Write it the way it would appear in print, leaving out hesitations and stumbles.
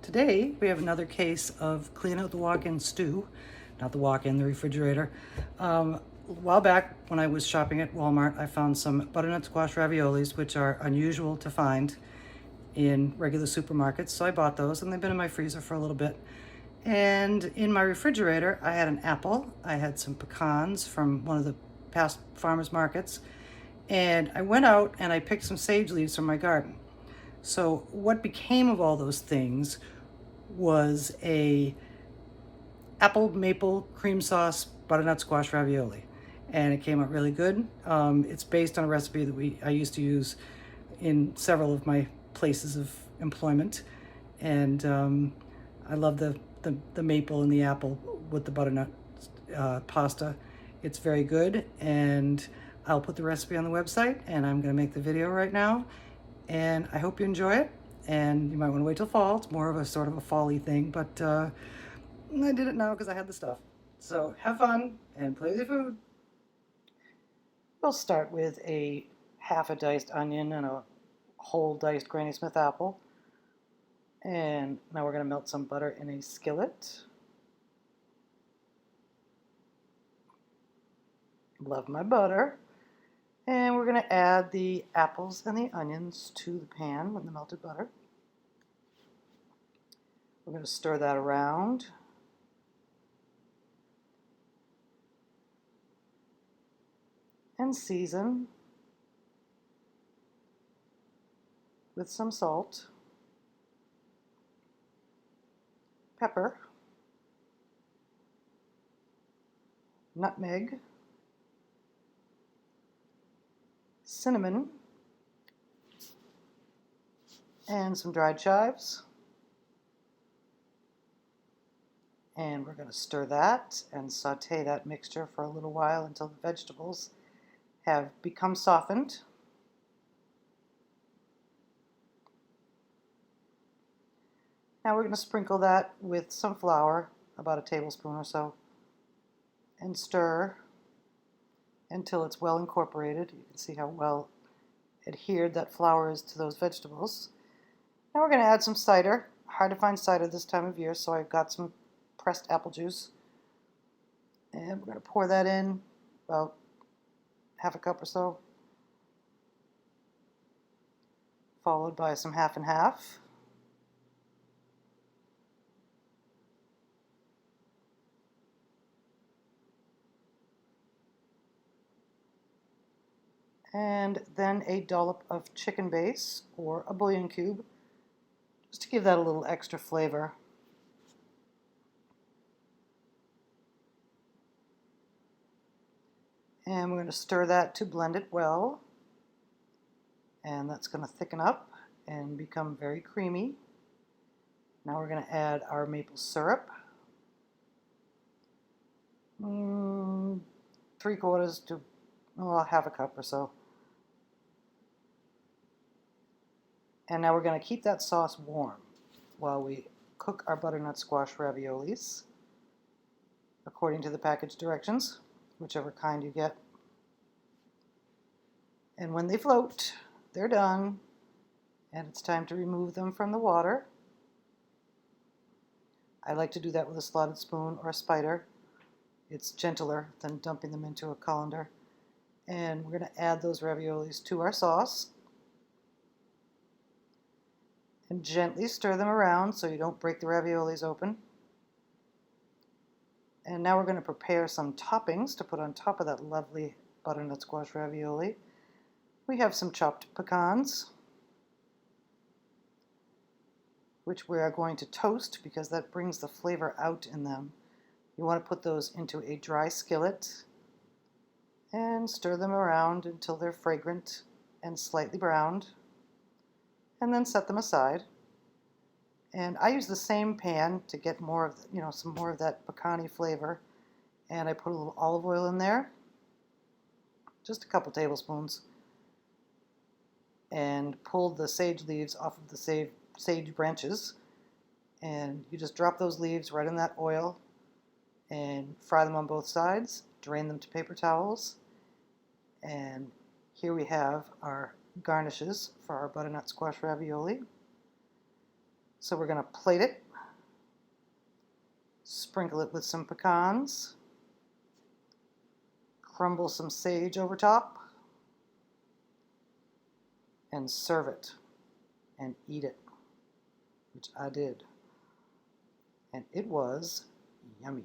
Today we have another case of clean out the walk-in stew, not the walk-in, the refrigerator. A while back when I was shopping at Walmart, I found some butternut squash raviolis, which are unusual to find in regular supermarkets. So I bought those and they've been in my freezer for a little bit. And in my refrigerator, I had an apple. I had some pecans from one of the past farmers markets. And I went out and I picked some sage leaves from my garden. So what became of all those things was a apple maple cream sauce butternut squash ravioli, and it came out really good. It's based on a recipe that I used to use in several of my places of employment, and I love the maple and the apple with the butternut pasta. It's very good, and I'll put the recipe on the website, and I'm going to make the video right now, and I hope you enjoy it. And you might want to wait till fall. It's more of a sort of a fall-y thing, but I did it now because I had the stuff. So have fun and play with your food. We'll start with half a diced onion and a whole diced Granny Smith apple. And now we're going to melt some butter in a skillet. Love my butter. And we're going to add the apples and the onions to the pan with the melted butter. We're going to stir that around. And season with some salt, pepper, nutmeg, cinnamon, and some dried chives. And we're going to stir that and saute that mixture for a little while until the vegetables have become softened. Now we're going to sprinkle that with some flour, about a tablespoon or so, and stir until it's well incorporated. You can see how well adhered that flour is to those vegetables. Now we're going to add some cider. Hard to find cider this time of year, so I've got some pressed apple juice. And we're going to pour that in, about half a cup or so, followed by some half and half. And then a dollop of chicken base or a bouillon cube, just to give that a little extra flavor. And we're going to stir that to blend it well. And that's going to thicken up and become very creamy. Now we're going to add our maple syrup. 3/4 to half a cup or so. And now we're going to keep that sauce warm while we cook our butternut squash raviolis according to the package directions, whichever kind you get. And when they float, they're done, and it's time to remove them from the water. I like to do that with a slotted spoon or a spider. It's gentler than dumping them into a colander. And we're going to add those raviolis to our sauce and gently stir them around so you don't break the raviolis open. And now we're going to prepare some toppings to put on top of that lovely butternut squash ravioli. We have some chopped pecans, which we are going to toast because that brings the flavor out in them. You want to put those into a dry skillet and stir them around until they're fragrant and slightly browned, and then set them aside. And I use the same pan to get more of, some more of that pecan-y flavor. And I put a little olive oil in there, just a couple tablespoons, and pulled the sage leaves off of the sage branches. And you just drop those leaves right in that oil and fry them on both sides. Drain them to paper towels. And here we have our garnishes for our butternut squash ravioli. So we're going to plate it, sprinkle it with some pecans, crumble some sage over top, and serve it and eat it, which I did. And it was yummy.